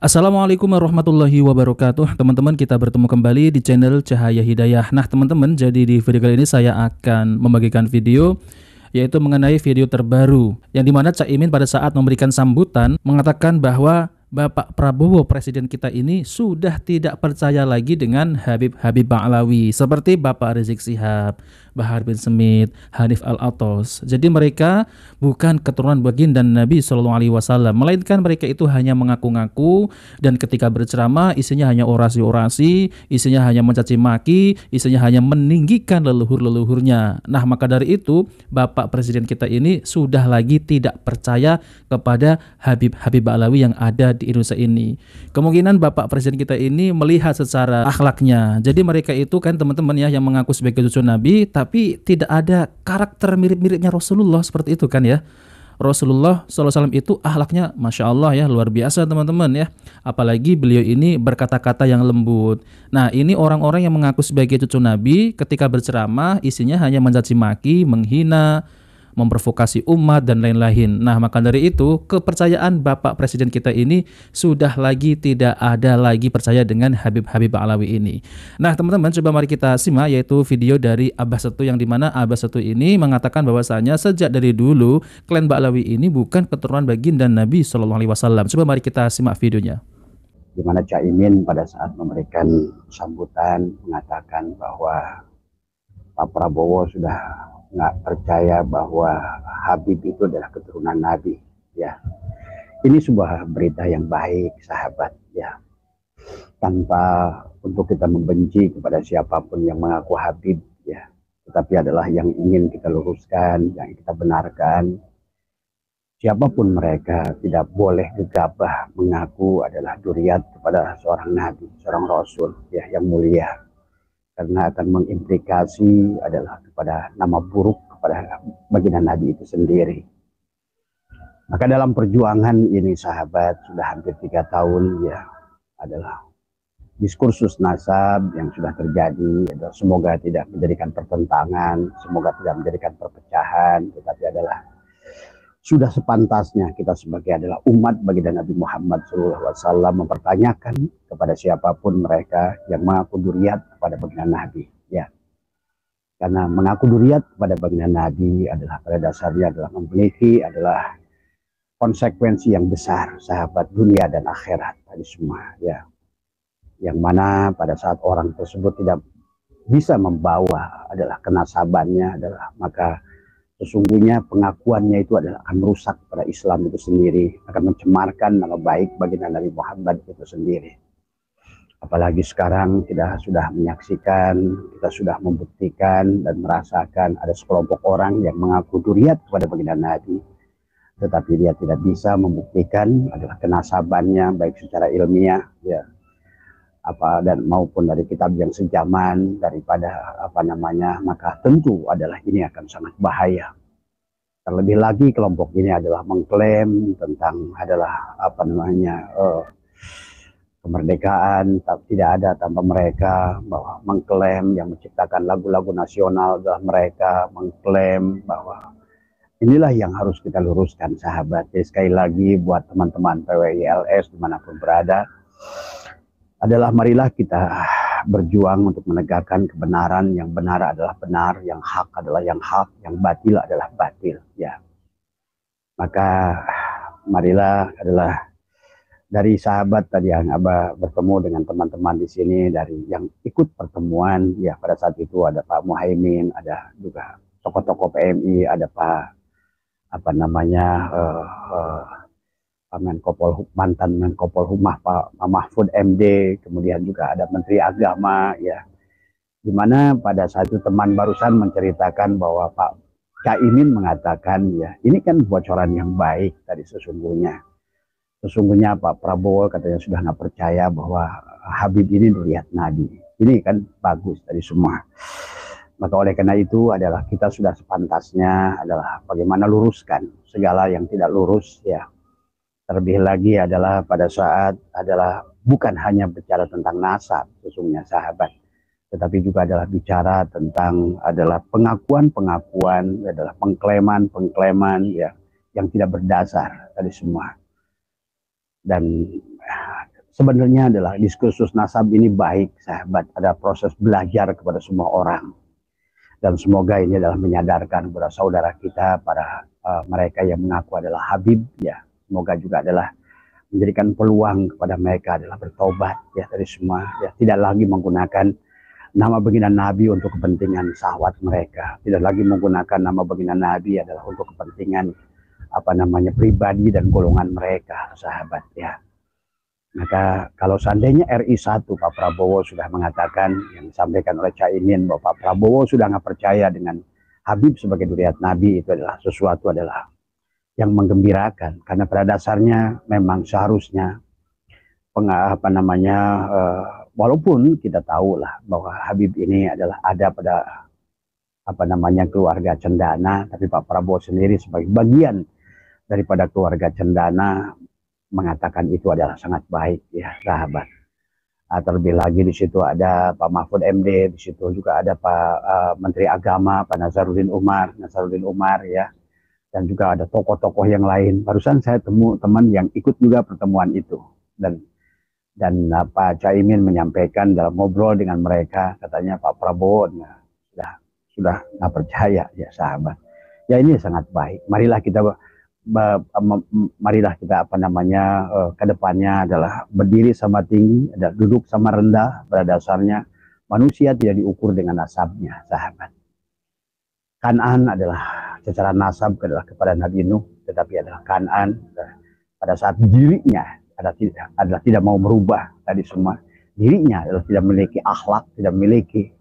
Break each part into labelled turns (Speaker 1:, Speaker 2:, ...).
Speaker 1: Assalamualaikum warahmatullahi wabarakatuh. Teman-teman, kita bertemu kembali di channel Cahaya Hidayah. Nah teman-teman, jadi di video kali ini saya akan membagikan video, yaitu mengenai video terbaru yang dimana Caimin pada saat memberikan sambutan mengatakan bahwa Bapak Prabowo presiden kita ini sudah tidak percaya lagi dengan Habib Ba'alawi seperti Bapak Rizik Syihab, Bahar bin Smith, Hanif Al-Atos. Jadi mereka bukan keturunan baginda Nabi Shallallahu Alaihi Wasallam, melainkan mereka itu hanya mengaku-ngaku, dan ketika berceramah isinya hanya orasi-orasi, isinya hanya mencaci maki, isinya hanya meninggikan leluhur-leluhurnya. Nah maka dari itu Bapak Presiden kita ini sudah lagi tidak percaya kepada Habib Ba'alawi yang ada di Indonesia ini. Kemungkinan Bapak Presiden kita ini melihat secara akhlaknya. Jadi mereka itu kan teman-teman ya yang mengaku sebagai cucu Nabi, tapi tidak ada karakter mirip-miripnya Rasulullah seperti itu kan ya. Rasulullah SAW itu akhlaknya Masya Allah ya, luar biasa teman-teman ya. Apalagi beliau ini berkata-kata yang lembut. Nah ini orang-orang yang mengaku sebagai cucu Nabi ketika berceramah isinya hanya mencaci maki, menghina, memprovokasi umat dan lain-lain. Nah maka dari itu kepercayaan Bapak Presiden kita ini sudah lagi tidak ada lagi percaya dengan Habib Ba'alawi ini. Nah teman-teman, coba mari kita simak yaitu video dari Abah Setu, yang dimana Abah Setu ini mengatakan bahwasanya sejak dari dulu klan Ba'alawi ini bukan keturunan baginda Nabi Shallallahu Alaihi Wasallam. Coba mari kita simak videonya.
Speaker 2: Di mana Caimin pada saat memberikan sambutan mengatakan bahwa Pak Prabowo sudah nggak percaya bahwa Habib itu adalah keturunan Nabi. Ya, ini sebuah berita yang baik, sahabat. Ya, tanpa untuk kita membenci kepada siapapun yang mengaku Habib, ya, tetapi adalah yang ingin kita luruskan, yang kita benarkan. Siapapun mereka tidak boleh gegabah mengaku adalah duriat kepada seorang Nabi, seorang Rasul, ya, yang mulia. Karena akan mengimplikasi adalah kepada nama buruk kepada baginda Nabi itu sendiri. Maka dalam perjuangan ini sahabat sudah hampir 3 tahun ya, adalah diskursus nasab yang sudah terjadi. Semoga tidak menjadikan pertentangan, semoga tidak menjadikan perpecahan, tetapi adalah sudah sepantasnya kita sebagai adalah umat baginda Nabi Muhammad SAW mempertanyakan kepada siapapun mereka yang mengaku duriat kepada baginda Nabi. Ya, karena mengaku duriat kepada baginda Nabi adalah pada dasarnya adalah memiliki adalah konsekuensi yang besar, sahabat, dunia dan akhirat tadi semua. Ya, yang mana pada saat orang tersebut tidak bisa membawa adalah kenasabannya adalah maka sesungguhnya pengakuannya itu adalah akan merusak pada Islam itu sendiri, akan mencemarkan nama baik baginda Nabi Muhammad itu sendiri. Apalagi sekarang kita sudah menyaksikan, kita sudah membuktikan dan merasakan ada sekelompok orang yang mengaku duriat kepada baginda Nabi, tetapi dia tidak bisa membuktikan adalah kenasabannya baik secara ilmiah ya, dan maupun dari kitab yang sejaman daripada maka tentu adalah ini akan sangat bahaya. Terlebih lagi kelompok ini adalah mengklaim tentang adalah kemerdekaan tidak ada tanpa mereka, bahwa mengklaim yang menciptakan lagu-lagu nasional adalah mereka, mengklaim bahwa inilah yang harus kita luruskan sahabat. Jadi sekali lagi buat teman-teman PWILS dimanapun berada, adalah marilah kita berjuang untuk menegakkan kebenaran. Yang benar adalah benar, yang hak adalah yang hak, yang batil adalah batil ya. Maka marilah adalah dari sahabat tadi yang Abah bertemu dengan teman-teman di sini, dari yang ikut pertemuan ya, pada saat itu ada Pak Muhaimin, ada juga tokoh-tokoh PMI, ada Pak mantan Menko Polhukam Pak Mahfud MD, kemudian juga ada Menteri Agama ya, dimana pada saat itu teman barusan menceritakan bahwa Pak Caimin mengatakan ya, ini kan bocoran yang baik tadi. Sesungguhnya Pak Prabowo katanya sudah nggak percaya bahwa Habib ini duriat Nabi. Ini kan bagus tadi semua. Maka oleh karena itu adalah kita sudah sepantasnya adalah bagaimana luruskan segala yang tidak lurus ya. Terlebih lagi adalah pada saat adalah bukan hanya bicara tentang nasab sesungguhnya sahabat, tetapi juga adalah bicara tentang adalah pengakuan-pengakuan, adalah pengklaiman ya, yang tidak berdasar tadi semua. Dan sebenarnya adalah diskursus nasab ini baik, sahabat. Ada proses belajar kepada semua orang. Dan semoga ini adalah menyadarkan kepada saudara kita, para mereka yang mengaku adalah Habib, ya. Semoga juga adalah menjadikan peluang kepada mereka adalah bertobat, ya, dari semua, ya. Tidak lagi menggunakan nama baginda Nabi untuk kepentingan syahwat mereka. Tidak lagi menggunakan nama baginda Nabi adalah untuk kepentingan pribadi dan golongan mereka, sahabat, ya. Maka kalau seandainya RI 1 Pak Prabowo sudah mengatakan yang disampaikan oleh Caimin bahwa Pak Prabowo sudah nggak percaya dengan Habib sebagai duriat Nabi, itu adalah sesuatu adalah yang menggembirakan, karena pada dasarnya memang seharusnya walaupun kita tahu lah bahwa Habib ini adalah ada pada keluarga cendana, tapi Pak Prabowo sendiri sebagai bagian daripada keluarga cendana mengatakan itu adalah sangat baik, ya, sahabat. Terlebih lagi di situ ada Pak Mahfud MD, di situ juga ada Pak Menteri Agama Pak Nazaruddin Umar, ya, dan juga ada tokoh-tokoh yang lain. Barusan saya temu teman yang ikut juga pertemuan itu, dan Pak Caimin menyampaikan dalam ngobrol dengan mereka, katanya Pak Prabowo sudah nggak percaya, ya, sahabat. Ya, ini sangat baik. Marilah kita ke depannya adalah berdiri sama tinggi, ada duduk sama rendah. Pada dasarnya manusia tidak diukur dengan nasabnya, sahabat. Kan'an adalah secara nasab adalah kepada Nabi Nuh, tetapi adalah Kan'an pada saat dirinya adalah tidak mau merubah tadi semua. Dirinya adalah tidak memiliki akhlak, tidak memiliki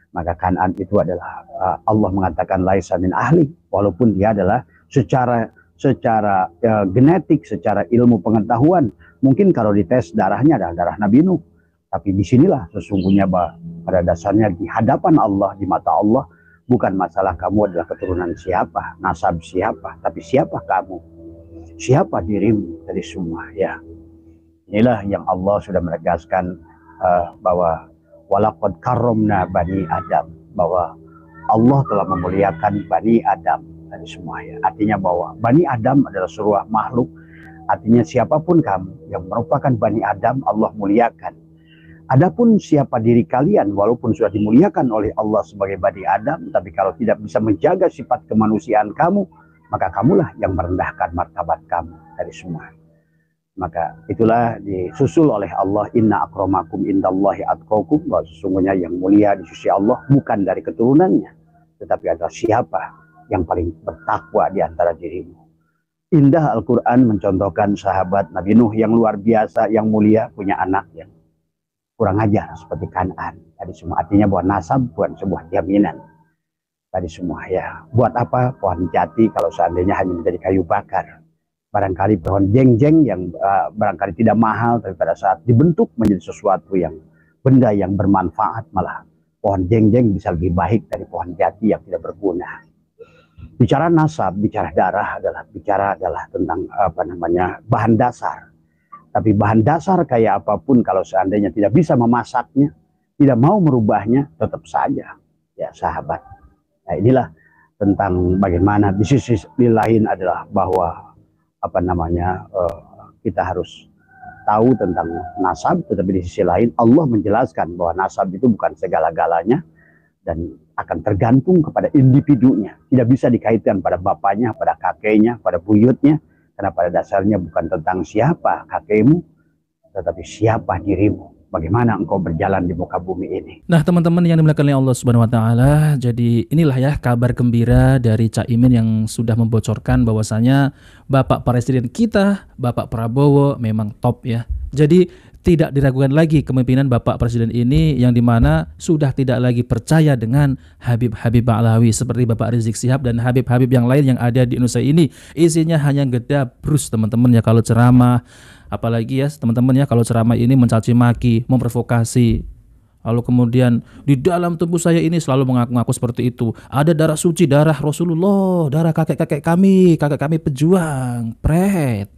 Speaker 2: maka Kan'an itu adalah Allah mengatakan laisa min ahli, walaupun dia adalah secara genetik, secara ilmu pengetahuan, mungkin kalau dites darahnya adalah darah Nabi Nuh. Tapi disinilah sesungguhnya pada dasarnya di hadapan Allah, di mata Allah, bukan masalah kamu adalah keturunan siapa, nasab siapa, tapi siapa kamu, siapa dirimu dari semua, ya. Inilah yang Allah sudah menegaskan bahwa walaqad karramna bani Adam, bahwa Allah telah memuliakan Bani Adam dari semua, ya. Artinya bahwa Bani Adam adalah sebuah makhluk. Artinya siapapun kamu yang merupakan Bani Adam, Allah muliakan. Adapun siapa diri kalian, walaupun sudah dimuliakan oleh Allah sebagai Bani Adam, tapi kalau tidak bisa menjaga sifat kemanusiaan kamu, maka kamulah yang merendahkan martabat kamu dari semua. Maka itulah disusul oleh Allah, inna akramakum indallahi atqakum, bahwa sesungguhnya yang mulia di sisi Allah bukan dari keturunannya, tetapi adalah siapa yang paling bertakwa di antara dirimu. Indah Al-Quran mencontohkan sahabat Nabi Nuh yang luar biasa, yang mulia, punya anak yang kurang ajar seperti Kan'an tadi semua. Artinya bahwa nasab bukan sebuah jaminan tadi semua, ya. Buat apa pohon jati kalau seandainya hanya menjadi kayu bakar? Barangkali pohon jeng-jeng yang barangkali tidak mahal, tapi pada saat dibentuk menjadi sesuatu yang benda yang bermanfaat, malah pohon jeng-jeng bisa lebih baik dari pohon jati yang tidak berguna. Bicara nasab, bicara darah adalah tentang bahan dasar. Tapi bahan dasar kayak apapun kalau seandainya tidak bisa memasaknya, tidak mau merubahnya, tetap saja, ya, sahabat. Nah, inilah tentang bagaimana di sisi lain adalah bahwa kita harus tahu tentang nasab, tetapi di sisi lain Allah menjelaskan bahwa nasab itu bukan segala-galanya dan akan tergantung kepada individunya. Tidak bisa dikaitkan pada bapaknya, pada kakeknya, pada buyutnya, karena pada dasarnya bukan tentang siapa kakekmu, tetapi siapa dirimu. Bagaimana engkau berjalan di muka bumi ini.
Speaker 1: Nah, teman-teman yang dimuliakan oleh Allah Subhanahu wa taala, jadi inilah ya kabar gembira dari Caimin yang sudah membocorkan bahwasanya Bapak Presiden kita, Bapak Prabowo memang top, ya. Jadi tidak diragukan lagi kepemimpinan Bapak Presiden ini, yang dimana sudah tidak lagi percaya dengan Habib-Habib Ba'lawi seperti Bapak Rizik Syihab dan Habib-Habib yang lain yang ada di Indonesia ini. Isinya hanya gedabrus, teman-teman, ya, kalau ceramah. Apalagi ya teman-teman, ya, kalau ceramah ini mencaci maki, memprovokasi. Lalu kemudian di dalam tubuh saya ini selalu mengaku-ngaku seperti itu. Ada darah suci, darah Rasulullah, darah kakek-kakek kami pejuang, pret.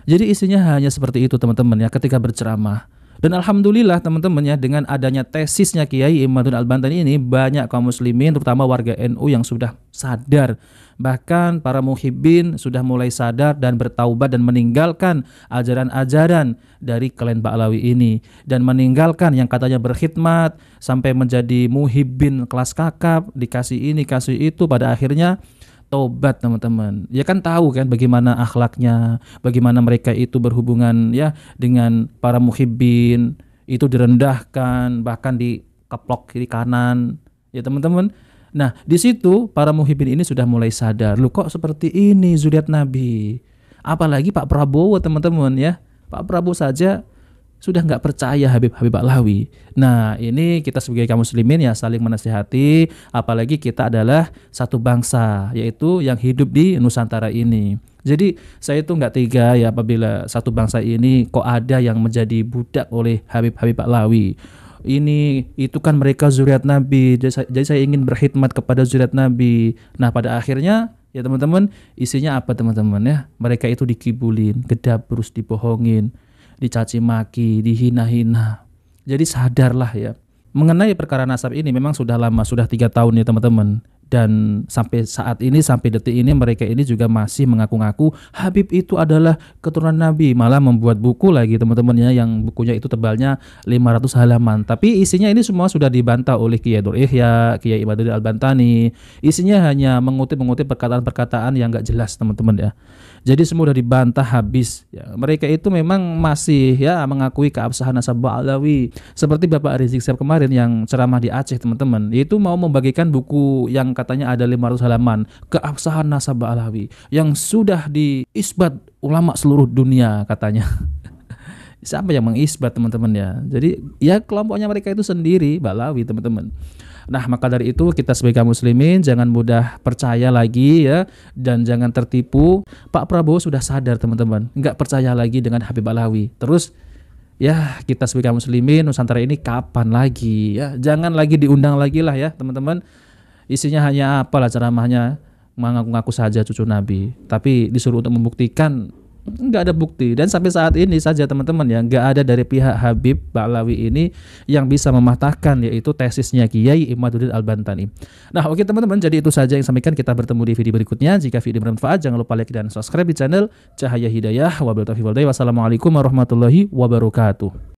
Speaker 1: Jadi isinya hanya seperti itu, teman-teman, ya, ketika berceramah. Dan alhamdulillah teman-teman ya, dengan adanya tesisnya Kiai Imaduddin Al-Bantani ini, banyak kaum muslimin terutama warga NU yang sudah sadar. Bahkan para muhibbin sudah mulai sadar dan bertaubat dan meninggalkan ajaran-ajaran dari klan Ba'lawi ini, dan meninggalkan yang katanya berkhidmat sampai menjadi muhibbin kelas kakap, dikasih ini kasih itu, pada akhirnya tobat teman-teman. Ya kan tahu kan bagaimana akhlaknya, bagaimana mereka itu berhubungan ya dengan para muhibbin, itu direndahkan, bahkan dikeplok kiri kanan. Ya teman-teman. Nah, di situ para muhibbin ini sudah mulai sadar, lu kok seperti ini zuriat Nabi. Apalagi Pak Prabowo teman-teman ya. Pak Prabowo saja sudah nggak percaya Habib Ba'lawi. Nah, ini kita sebagai kaum muslimin ya saling menasihati, apalagi kita adalah satu bangsa, yaitu yang hidup di Nusantara ini. Jadi saya itu nggak tega ya apabila satu bangsa ini kok ada yang menjadi budak oleh Habib Ba'lawi. Ini itu kan mereka zuriat Nabi, jadi saya ingin berkhidmat kepada zuriat Nabi. Nah, pada akhirnya ya teman-teman, isinya apa teman-teman ya? Mereka itu dikibulin, gedabus, dibohongin, dicaci maki, dihina-hina. Jadi sadarlah ya. Mengenai perkara nasab ini memang sudah lama, sudah 3 tahun ya teman-teman. Dan sampai saat ini, sampai detik ini mereka ini juga masih mengaku-ngaku Habib itu adalah keturunan Nabi. Malah membuat buku lagi teman-teman ya, yang bukunya itu tebalnya 500 halaman. Tapi isinya ini semua sudah dibantah oleh Kiai Nur Ihya, Kiai Imaduddin Al-Bantani. Isinya hanya mengutip perkataan-perkataan yang gak jelas teman-teman ya. Jadi semua sudah dibantah habis ya. Mereka itu memang masih ya mengakui keabsahan nasab Ba'lawi. Seperti Bapak Rizik Syihab kemarin yang ceramah di Aceh teman-teman, itu mau membagikan buku yang katanya ada 500 halaman, keabsahan nasab Ba'lawi, yang sudah diisbat ulama seluruh dunia katanya. Siapa yang mengisbat teman-teman ya? Jadi ya kelompoknya mereka itu sendiri Ba'lawi teman-teman. Nah, maka dari itu kita sebagai kaum muslimin jangan mudah percaya lagi ya, dan jangan tertipu. Pak Prabowo sudah sadar teman-teman, nggak percaya lagi dengan Habib Ba'lawi. Terus ya kita sebagai kaum muslimin Nusantara ini kapan lagi ya? Jangan lagi diundang lagi lah ya teman-teman. Isinya hanya apalah ceramahnya, mengaku-ngaku saja cucu Nabi, tapi disuruh untuk membuktikan nggak ada bukti. Dan sampai saat ini saja teman-teman ya, nggak ada dari pihak Habib Ba'lawi ini yang bisa mematahkan yaitu tesisnya Kiai Imaduddin Al-Bantani. Nah, oke teman-teman, jadi itu saja yang sampaikan. Kita bertemu di video berikutnya. Jika video bermanfaat jangan lupa like dan subscribe di channel Cahaya Hidayah. Wassalamualaikum warahmatullahi wabarakatuh.